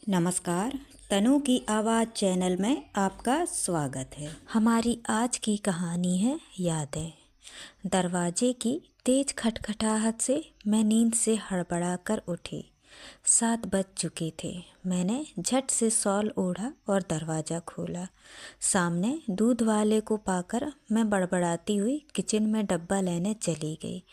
नमस्कार। तनु की आवाज़ चैनल में आपका स्वागत है। हमारी आज की कहानी है यादें। दरवाजे की तेज खटखटाहट से मैं नींद से हड़बड़ा कर उठी। 7 बज चुके थे। मैंने झट से शॉल ओढ़ा और दरवाज़ा खोला। सामने दूध वाले को पाकर मैं बड़बड़ाती हुई किचन में डब्बा लेने चली गई।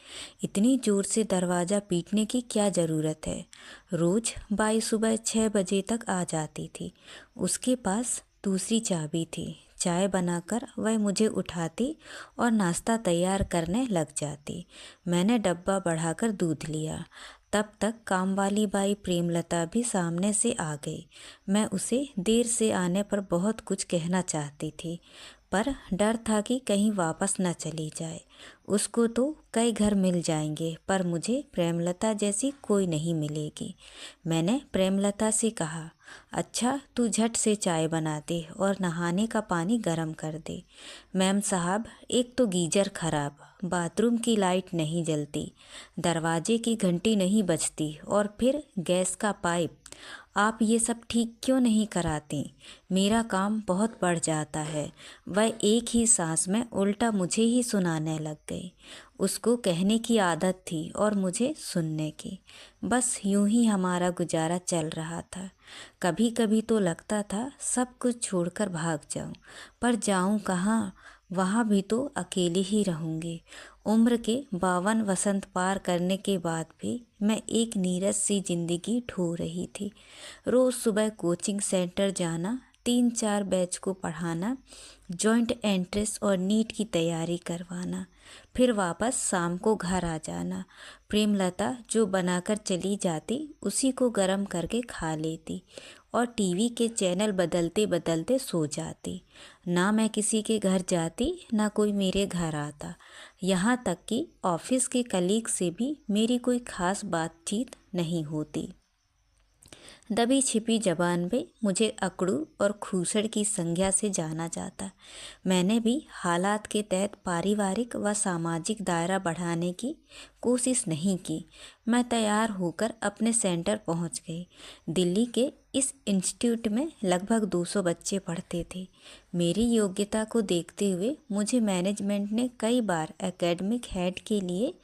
इतनी जोर से दरवाज़ा पीटने की क्या ज़रूरत है। रोज़ बाई सुबह 6 बजे तक आ जाती थी। उसके पास दूसरी चाबी थी। चाय बनाकर वह मुझे उठाती और नाश्ता तैयार करने लग जाती। मैंने डब्बा बढ़ाकर दूध लिया। तब तक काम वाली बाई प्रेमलता भी सामने से आ गई। मैं उसे देर से आने पर बहुत कुछ कहना चाहती थी, पर डर था कि कहीं वापस न चली जाए। उसको तो कई घर मिल जाएंगे, पर मुझे प्रेमलता जैसी कोई नहीं मिलेगी। मैंने प्रेमलता से कहा, अच्छा तू झट से चाय बना दे और नहाने का पानी गर्म कर दे। मैम साहब, एक तो गीजर खराब, बाथरूम की लाइट नहीं जलती, दरवाजे की घंटी नहीं बजती और फिर गैस का पाइप। आप ये सब ठीक क्यों नहीं कराती? मेरा काम बहुत बढ़ जाता है। वह एक ही सांस में उल्टा मुझे ही सुनाने लग गई। उसको कहने की आदत थी और मुझे सुनने की। बस यूं ही हमारा गुजारा चल रहा था। कभी कभी तो लगता था सब कुछ छोड़कर भाग जाऊं, पर जाऊं कहाँ? वहाँ भी तो अकेली ही रहूँगी। उम्र के 52 वसंत पार करने के बाद भी मैं एक नीरस सी जिंदगी ढो रही थी। रोज़ सुबह कोचिंग सेंटर जाना, 3-4 बैच को पढ़ाना, जॉइंट एंट्रेंस और नीट की तैयारी करवाना, फिर वापस शाम को घर आ जाना। प्रेमलता जो बनाकर चली जाती उसी को गरम करके खा लेती और टीवी के चैनल बदलते बदलते सो जाती। ना मैं किसी के घर जाती, ना कोई मेरे घर आता। यहाँ तक कि ऑफिस के कलीग से भी मेरी कोई खास बातचीत नहीं होती। दबी छिपी जबान पे मुझे अकड़ू और खूसड़ की संज्ञा से जाना जाता। मैंने भी हालात के तहत पारिवारिक व सामाजिक दायरा बढ़ाने की कोशिश नहीं की। मैं तैयार होकर अपने सेंटर पहुंच गई। दिल्ली के इस इंस्टीट्यूट में लगभग 200 बच्चे पढ़ते थे। मेरी योग्यता को देखते हुए मुझे मैनेजमेंट ने कई बार एकेडमिक हेड के लिए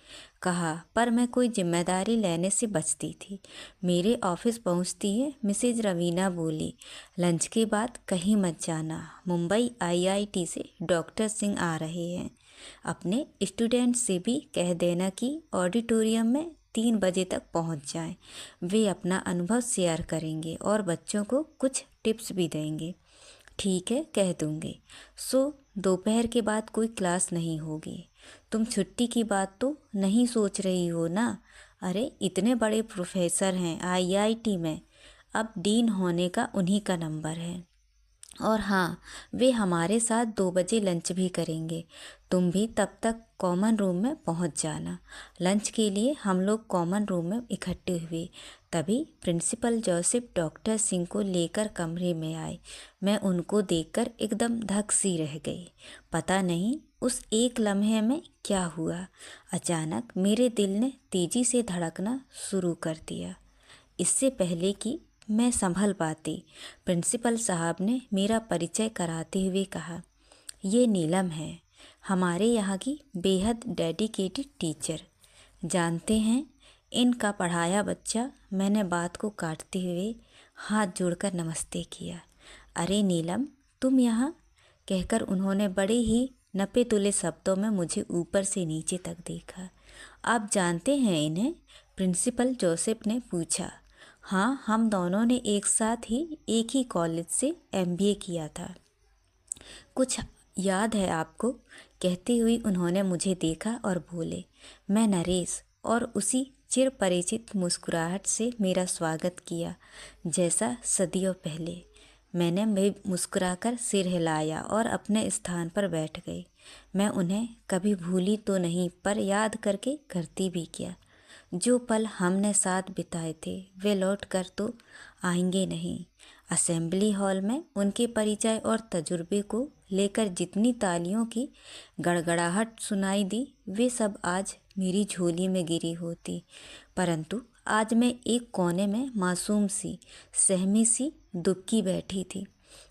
कहा, पर मैं कोई जिम्मेदारी लेने से बचती थी। मेरे ऑफिस पहुंचती है मिसेज रवीना बोली, लंच के बाद कहीं मत जाना, मुंबई आईआईटी से डॉक्टर सिंह आ रहे हैं। अपने स्टूडेंट से भी कह देना कि ऑडिटोरियम में 3 बजे तक पहुंच जाएं। वे अपना अनुभव शेयर करेंगे और बच्चों को कुछ टिप्स भी देंगे। ठीक है, कह दूंगी। सो दोपहर के बाद कोई क्लास नहीं होगी। तुम छुट्टी की बात तो नहीं सोच रही हो ना? अरे इतने बड़े प्रोफेसर हैं आईआईटी में, अब डीन होने का उन्हीं का नंबर है। और हाँ, वे हमारे साथ 2 बजे लंच भी करेंगे। तुम भी तब तक कॉमन रूम में पहुंच जाना। लंच के लिए हम लोग कॉमन रूम में इकट्ठे हुए। तभी प्रिंसिपल जोसेफ डॉक्टर सिंह को लेकर कमरे में आए। मैं उनको देखकर एकदम धक सी रह गई। पता नहीं उस एक लम्हे में क्या हुआ, अचानक मेरे दिल ने तेजी से धड़कना शुरू कर दिया। इससे पहले कि मैं संभल पाती, प्रिंसिपल साहब ने मेरा परिचय कराते हुए कहा, ये नीलम है, हमारे यहाँ की बेहद डेडिकेटेड टीचर। जानते हैं, इनका पढ़ाया बच्चा। मैंने बात को काटते हुए हाथ जोड़कर नमस्ते किया। अरे नीलम, तुम यहाँ? कहकर उन्होंने बड़े ही नपे तुले शब्दों में मुझे ऊपर से नीचे तक देखा। आप जानते हैं इन्हें? प्रिंसिपल जोसेफ ने पूछा। हाँ, हम दोनों ने एक साथ ही एक ही कॉलेज से एमबीए किया था। कुछ याद है आपको? कहते हुए उन्होंने मुझे देखा और बोले, मैं नरेश, और उसी चिर परिचित मुस्कुराहट से मेरा स्वागत किया जैसा सदियों पहले। मैंने भी मुस्कुराकर सिर हिलाया और अपने स्थान पर बैठ गई। मैं उन्हें कभी भूली तो नहीं, पर याद करके करती भी क्या। जो पल हमने साथ बिताए थे वे लौट कर तो आएंगे नहीं। असेंबली हॉल में उनके परिचय और तजुर्बे को लेकर जितनी तालियों की गड़गड़ाहट सुनाई दी, वे सब आज मेरी झोली में गिरी होती। परंतु आज मैं एक कोने में मासूम सी सहमी सी दुबकी बैठी थी।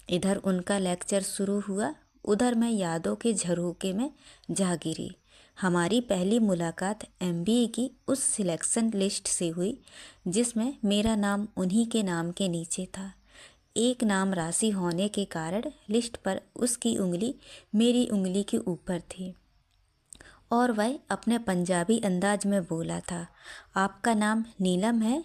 इधर उनका लेक्चर शुरू हुआ, उधर मैं यादों के झरोखे में जा गिरी। हमारी पहली मुलाकात एमबीए की उस सिलेक्शन लिस्ट से हुई जिसमें मेरा नाम उन्हीं के नाम के नीचे था। एक नाम राशि होने के कारण लिस्ट पर उसकी उंगली मेरी उंगली के ऊपर थी और वह अपने पंजाबी अंदाज में बोला था, आपका नाम नीलम है?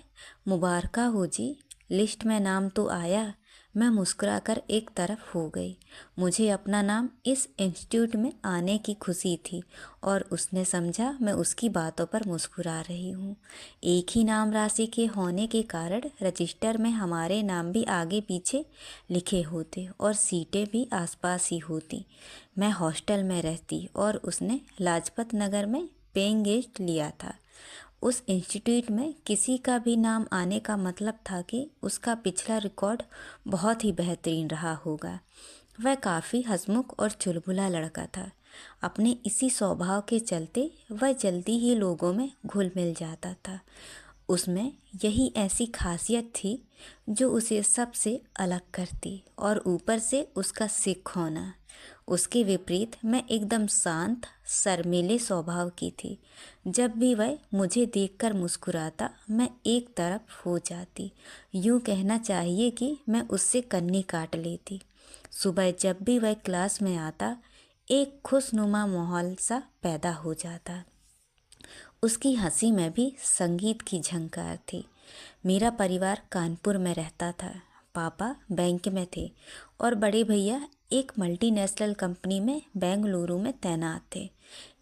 मुबारका हो जी, लिस्ट में नाम तो आया। मैं मुस्कुराकर एक तरफ हो गई। मुझे अपना नाम इस इंस्टीट्यूट में आने की खुशी थी और उसने समझा मैं उसकी बातों पर मुस्कुरा रही हूँ। एक ही नाम राशि के होने के कारण रजिस्टर में हमारे नाम भी आगे पीछे लिखे होते और सीटें भी आसपास ही होती। मैं हॉस्टल में रहती और उसने लाजपत नगर में पेइंग गेस्ट लिया था। उस इंस्टीट्यूट में किसी का भी नाम आने का मतलब था कि उसका पिछला रिकॉर्ड बहुत ही बेहतरीन रहा होगा। वह काफ़ी हंसमुख और चुलबुला लड़का था। अपने इसी स्वभाव के चलते वह जल्दी ही लोगों में घुल मिल जाता था। उसमें यही ऐसी खासियत थी जो उसे सबसे अलग करती और ऊपर से उसका सिख होना। उसके विपरीत मैं एकदम शांत शर्मीले स्वभाव की थी। जब भी वह मुझे देखकर मुस्कुराता मैं एक तरफ हो जाती। यूँ कहना चाहिए कि मैं उससे कन्नी काट लेती। सुबह जब भी वह क्लास में आता एक खुशनुमा माहौल सा पैदा हो जाता। उसकी हंसी में भी संगीत की झंकार थी। मेरा परिवार कानपुर में रहता था। पापा बैंक में थे और बड़े भैया एक मल्टीनेशनल कंपनी में बेंगलुरु में तैनात थे।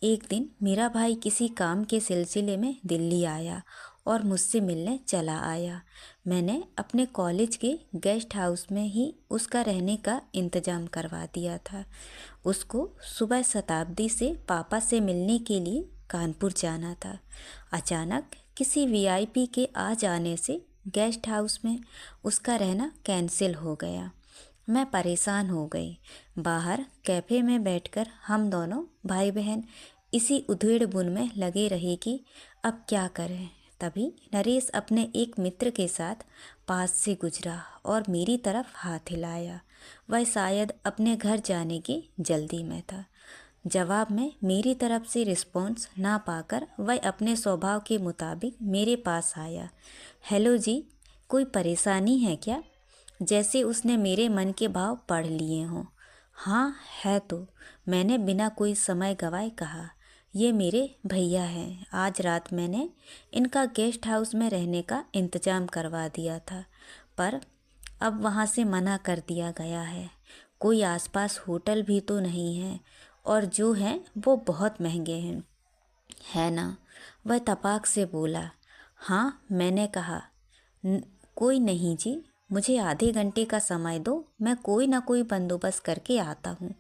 एक दिन मेरा भाई किसी काम के सिलसिले में दिल्ली आया और मुझसे मिलने चला आया। मैंने अपने कॉलेज के गेस्ट हाउस में ही उसका रहने का इंतज़ाम करवा दिया था। उसको सुबह शताब्दी से पापा से मिलने के लिए कानपुर जाना था। अचानक किसी वीआईपी के आ जाने से गेस्ट हाउस में उसका रहना कैंसिल हो गया। मैं परेशान हो गई। बाहर कैफ़े में बैठकर हम दोनों भाई बहन इसी उधेड़-बुन में लगे रहे कि अब क्या करें। तभी नरेश अपने एक मित्र के साथ पास से गुजरा और मेरी तरफ हाथ हिलाया। वह शायद अपने घर जाने की जल्दी में था। जवाब में मेरी तरफ से रिस्पॉन्स ना पाकर वह अपने स्वभाव के मुताबिक मेरे पास आया। हेलो जी, कोई परेशानी है क्या? जैसे उसने मेरे मन के भाव पढ़ लिए हों। हाँ है तो, मैंने बिना कोई समय गवाए कहा। ये मेरे भैया हैं। आज रात मैंने इनका गेस्ट हाउस में रहने का इंतज़ाम करवा दिया था, पर अब वहाँ से मना कर दिया गया है। कोई आसपास होटल भी तो नहीं है और जो हैं वो बहुत महंगे हैं, है ना? वह तपाक से बोला। हाँ, मैंने कहा, कोई नहीं जी, मुझे आधे घंटे का समय दो, मैं कोई ना कोई बंदोबस्त करके आता हूँ।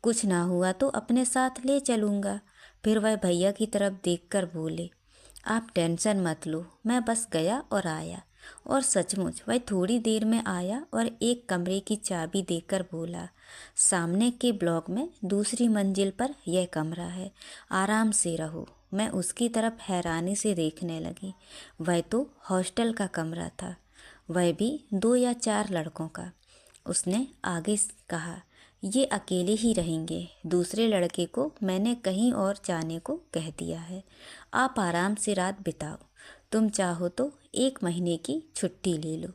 कुछ ना हुआ तो अपने साथ ले चलूँगा। फिर वह भैया की तरफ देखकर बोले, आप टेंशन मत लो, मैं बस गया और आया। और सचमुच वह थोड़ी देर में आया और एक कमरे की चाबी देकर बोला, सामने के ब्लॉक में दूसरी मंजिल पर यह कमरा है, आराम से रहो। मैं उसकी तरफ हैरानी से देखने लगी। वह तो हॉस्टल का कमरा था, वह भी 2 या 4 लड़कों का। उसने आगे कहा, ये अकेले ही रहेंगे, दूसरे लड़के को मैंने कहीं और जाने को कह दिया है। आप आराम से रात बिताओ। तुम चाहो तो 1 महीने की छुट्टी ले लो,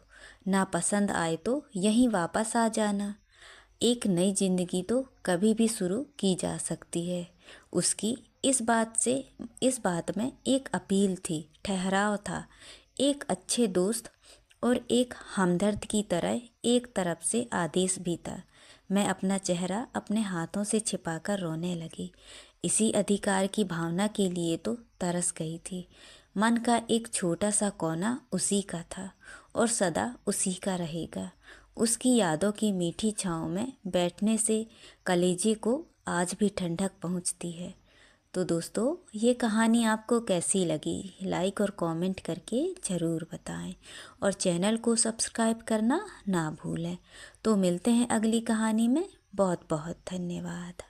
ना पसंद आए तो यहीं वापस आ जाना। एक नई जिंदगी तो कभी भी शुरू की जा सकती है। उसकी इस बात में एक अपील थी, ठहराव था। एक अच्छे दोस्त और एक हमदर्द की तरह एक तरफ से आदेश भी था। मैं अपना चेहरा अपने हाथों से छिपाकर रोने लगी। इसी अधिकार की भावना के लिए तो तरस गई थी। मन का एक छोटा सा कोना उसी का था और सदा उसी का रहेगा। उसकी यादों की मीठी छाँव में बैठने से कलेजे को आज भी ठंडक पहुंचती है। तो दोस्तों, ये कहानी आपको कैसी लगी? लाइक और कमेंट करके ज़रूर बताएं और चैनल को सब्सक्राइब करना ना भूलें। तो मिलते हैं अगली कहानी में। बहुत बहुत धन्यवाद।